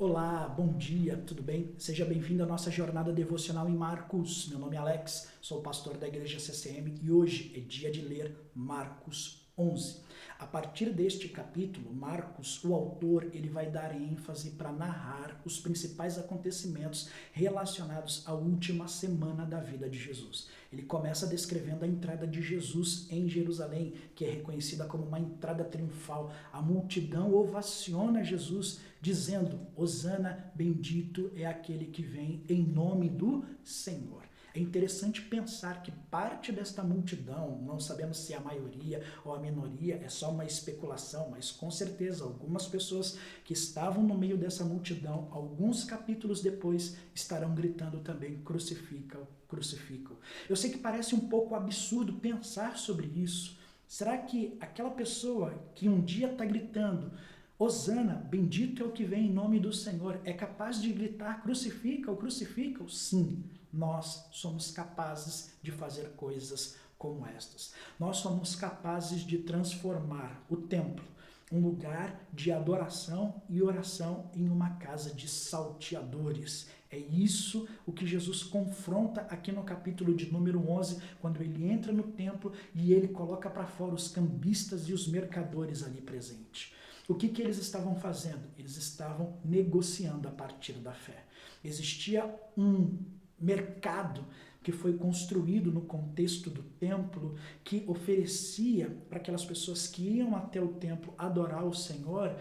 Olá, bom dia, tudo bem? Seja bem-vindo à nossa jornada devocional em Marcos. Meu nome é Alex, sou pastor da igreja CCM e hoje é dia de ler Marcos 11. A partir deste capítulo, Marcos, o autor, ele vai dar ênfase para narrar os principais acontecimentos relacionados à última semana da vida de Jesus. Ele começa descrevendo a entrada de Jesus em Jerusalém, que é reconhecida como uma entrada triunfal. A multidão ovaciona Jesus, dizendo: Hosana, bendito é aquele que vem em nome do Senhor. É interessante pensar que parte desta multidão, não sabemos se é a maioria ou a minoria, é só uma especulação, mas com certeza algumas pessoas que estavam no meio dessa multidão, alguns capítulos depois, estarão gritando também: crucificam, crucificam. Eu sei que parece um pouco absurdo pensar sobre isso. Será que aquela pessoa que um dia está gritando: Hosana, bendito é o que vem em nome do Senhor, é capaz de gritar: crucifica-o, crucifica-o? Sim, nós somos capazes de fazer coisas como estas. Nós somos capazes de transformar o templo, um lugar de adoração e oração, em uma casa de salteadores. É isso o que Jesus confronta aqui no capítulo de número 11, quando ele entra no templo e ele coloca para fora os cambistas e os mercadores ali presentes. O que eles estavam fazendo? Eles estavam negociando a partir da fé. Existia um mercado que foi construído no contexto do templo, que oferecia para aquelas pessoas que iam até o templo adorar o Senhor,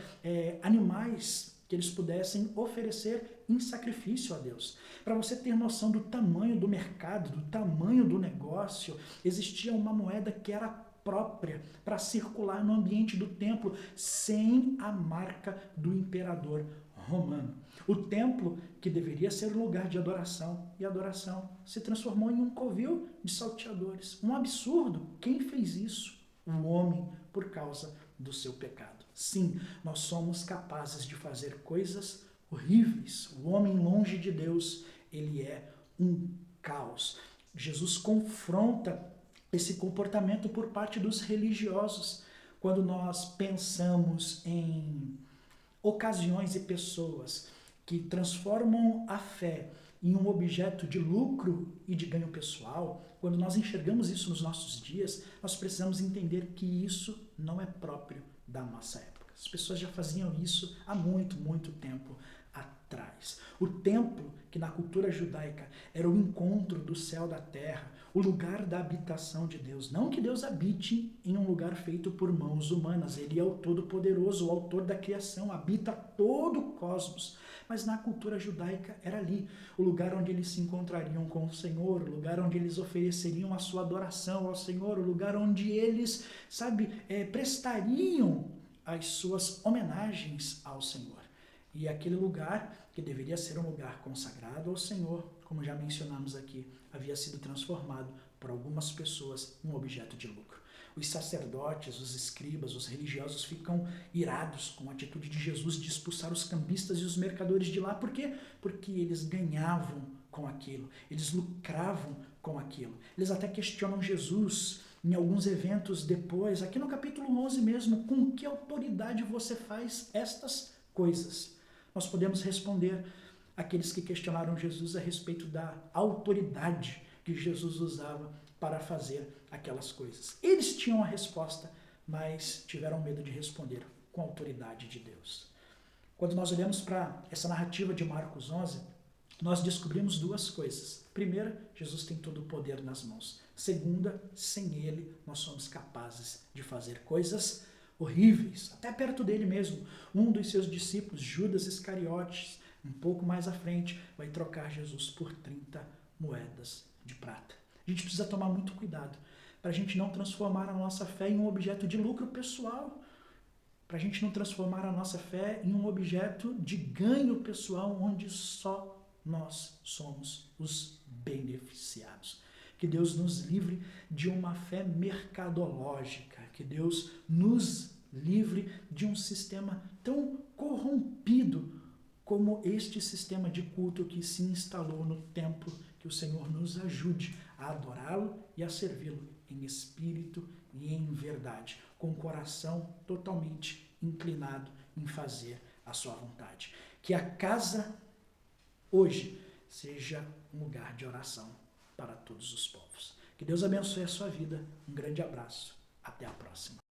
animais que eles pudessem oferecer em sacrifício a Deus. Para você ter noção do tamanho do mercado, do tamanho do negócio, existia uma moeda que era própria para circular no ambiente do templo sem a marca do imperador romano. O templo, que deveria ser um lugar de adoração, e adoração se transformou em um covil de salteadores. Um absurdo. Quem fez isso? O homem, por causa do seu pecado. Sim, nós somos capazes de fazer coisas horríveis. O homem longe de Deus, ele é um caos. Jesus confronta esse comportamento por parte dos religiosos. Quando nós pensamos em ocasiões e pessoas que transformam a fé em um objeto de lucro e de ganho pessoal, quando nós enxergamos isso nos nossos dias, nós precisamos entender que isso não é próprio da nossa época. As pessoas já faziam isso há muito, muito tempo atrás. O templo, que na cultura judaica era o encontro do céu da terra, o lugar da habitação de Deus. Não que Deus habite em um lugar feito por mãos humanas. Ele é o Todo-Poderoso, o autor da criação, habita todo o cosmos. Mas na cultura judaica era ali, o lugar onde eles se encontrariam com o Senhor, o lugar onde eles ofereceriam a sua adoração ao Senhor, o lugar onde eles, prestariam as suas homenagens ao Senhor. E aquele lugar, que deveria ser um lugar consagrado ao Senhor, como já mencionamos aqui, havia sido transformado por algumas pessoas em um objeto de lucro. Os sacerdotes, os escribas, os religiosos ficam irados com a atitude de Jesus de expulsar os cambistas e os mercadores de lá. Por quê? Porque eles ganhavam com aquilo, eles lucravam com aquilo. Eles até questionam Jesus em alguns eventos depois, aqui no capítulo 11 mesmo: com que autoridade você faz estas coisas? Nós podemos responder àqueles que questionaram Jesus a respeito da autoridade que Jesus usava para fazer aquelas coisas. Eles tinham a resposta, mas tiveram medo de responder com a autoridade de Deus. Quando nós olhamos para essa narrativa de Marcos 11, nós descobrimos duas coisas. Primeira, Jesus tem todo o poder nas mãos. Segunda, sem ele nós somos capazes de fazer coisas horríveis, até perto dele mesmo. Um dos seus discípulos, Judas Iscariotes, um pouco mais à frente, vai trocar Jesus por 30 moedas de prata. A gente precisa tomar muito cuidado para a gente não transformar a nossa fé em um objeto de lucro pessoal, para a gente não transformar a nossa fé em um objeto de ganho pessoal, onde só nós somos os beneficiados. Que Deus nos livre de uma fé mercadológica, que Deus nos livre de um sistema tão corrompido como este sistema de culto que se instalou no templo. Que o Senhor nos ajude a adorá-lo e a servi-lo em espírito e em verdade, com o coração totalmente inclinado em fazer a sua vontade. Que a casa hoje seja um lugar de oração para todos os povos. Que Deus abençoe a sua vida. Um grande abraço. Até a próxima.